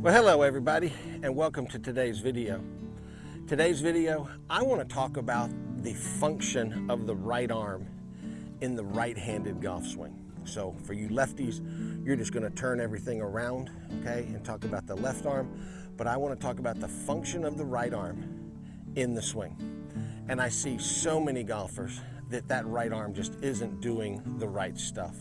Well, hello everybody, and welcome to today's video. Today's video, I want to talk about the function of the right arm in the right-handed golf swing. So for you lefties, you're just going to turn everything around, okay, and talk about the left arm. But I want to talk about the function of the right arm in the swing. And I see so many golfers that right arm just isn't doing the right stuff.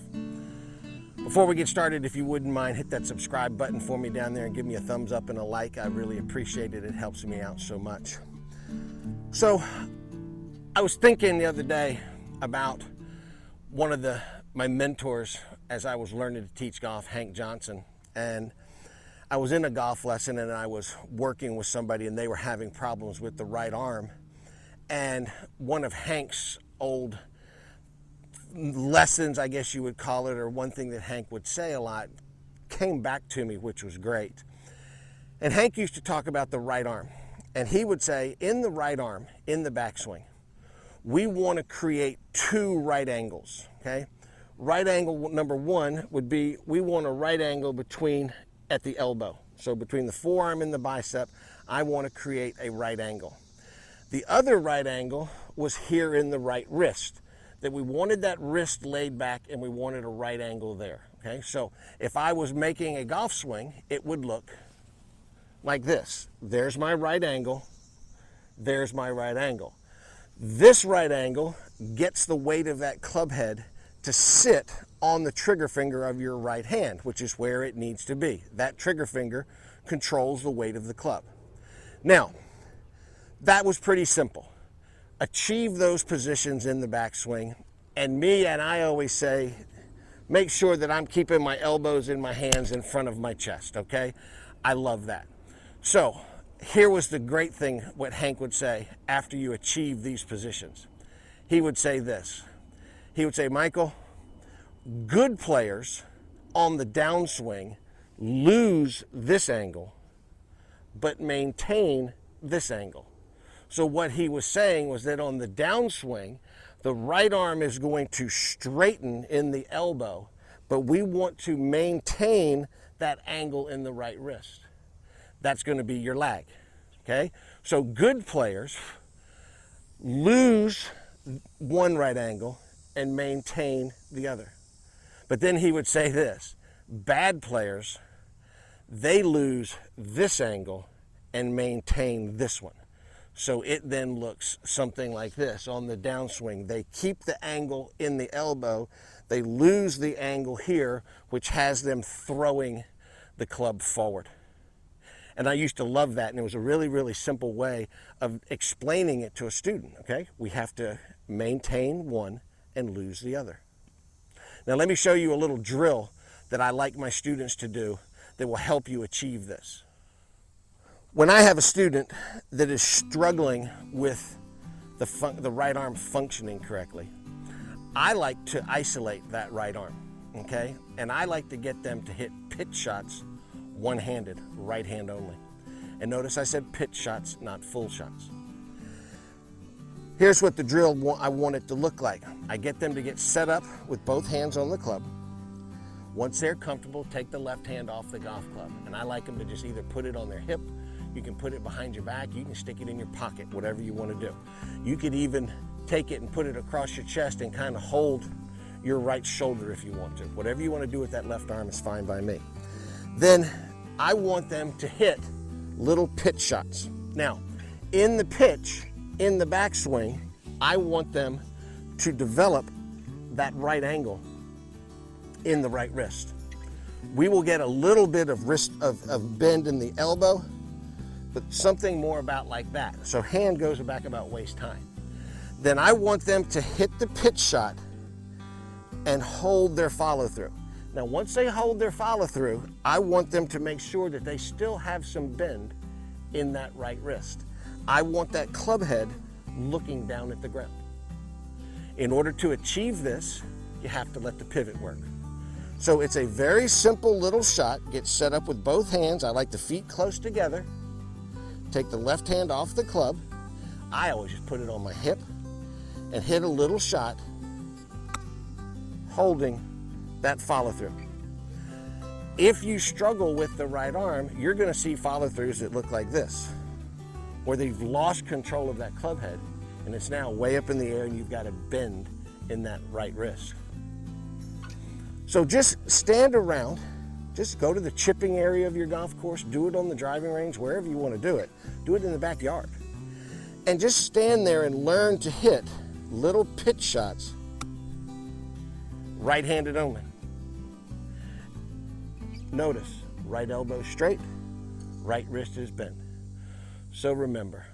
Before we get started, if you wouldn't mind, hit that subscribe button for me down there and give me a thumbs up and a like. I really appreciate it. It helps me out so much. So I was thinking the other day about one of my mentors as I was learning to teach golf, Hank Johnson. And I was in a golf lesson and I was working with somebody and they were having problems with the right arm. And one of Hank's old lessons, I guess you would call it, or one thing that Hank would say a lot, came back to me, which was great. And Hank used to talk about the right arm. And he would say, in the right arm, in the backswing, we want to create two right angles, okay? Right angle number one would be, we want a right angle at the elbow. So between the forearm and the bicep, I want to create a right angle. The other right angle was here in the right wrist, that we wanted that wrist laid back and we wanted a right angle there, okay? So if I was making a golf swing, it would look like this. There's my right angle, there's my right angle. This right angle gets the weight of that club head to sit on the trigger finger of your right hand, which is where it needs to be. That trigger finger controls the weight of the club. Now, that was pretty simple. Achieve those positions in the backswing, and I always say, make sure that I'm keeping my elbows in my hands in front of my chest, okay? I love that. So here was the great thing, what Hank would say after you achieve these positions. He would say this. He would say, Michael, good players on the downswing lose this angle, but maintain this angle. So what he was saying was that on the downswing, the right arm is going to straighten in the elbow, but we want to maintain that angle in the right wrist. That's going to be your lag, okay? So good players lose one right angle and maintain the other. But then he would say this, bad players, they lose this angle and maintain this one. So it then looks something like this on the downswing. They keep the angle in the elbow. They lose the angle here, which has them throwing the club forward. And I used to love that, and it was a really, really simple way of explaining it to a student, okay? We have to maintain one and lose the other. Now let me show you a little drill that I like my students to do that will help you achieve this. When I have a student that is struggling with the right arm functioning correctly, I like to isolate that right arm, okay? And I like to get them to hit pitch shots one-handed, right hand only. And notice I said pitch shots, not full shots. Here's what the drill I want it to look like. I get them to get set up with both hands on the club. Once they're comfortable, take the left hand off the golf club. And I like them to just either put it on their hip, you can put it behind your back, you can stick it in your pocket, whatever you want to do. You could even take it and put it across your chest and kind of hold your right shoulder if you want to. Whatever you want to do with that left arm is fine by me. Then I want them to hit little pitch shots. Now, in the pitch, in the backswing, I want them to develop that right angle in the right wrist. We will get a little bit of bend in the elbow, but something more about like that. So hand goes back about waist high. Then I want them to hit the pitch shot and hold their follow through. Now once they hold their follow through, I want them to make sure that they still have some bend in that right wrist. I want that club head looking down at the ground. In order to achieve this, you have to let the pivot work. So it's a very simple little shot. Get set up with both hands. I like the feet close together. Take the left hand off the club. I always just put it on my hip and hit a little shot holding that follow through. If you struggle with the right arm, you're going to see follow-throughs that look like this, where they've lost control of that club head and it's now way up in the air and you've got a bend in that right wrist. So just stand around, just go to the chipping area of your golf course, do it on the driving range, wherever you want to do it in the backyard. And just stand there and learn to hit little pitch shots, right-handed only. Notice, right elbow straight, right wrist is bent. So remember,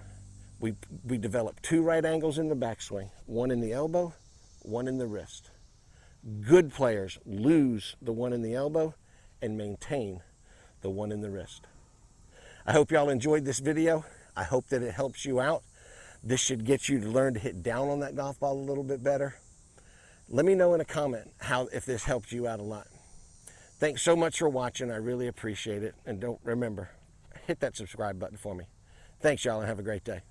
we develop 2 right angles in the backswing, one in the elbow, one in the wrist. Good players lose the one in the elbow and maintain the one in the wrist. I hope y'all enjoyed this video. I hope that it helps you out. This should get you to learn to hit down on that golf ball a little bit better. Let me know in a comment if this helped you out a lot. Thanks so much for watching. I really appreciate it. And remember, hit that subscribe button for me. Thanks, y'all, and have a great day.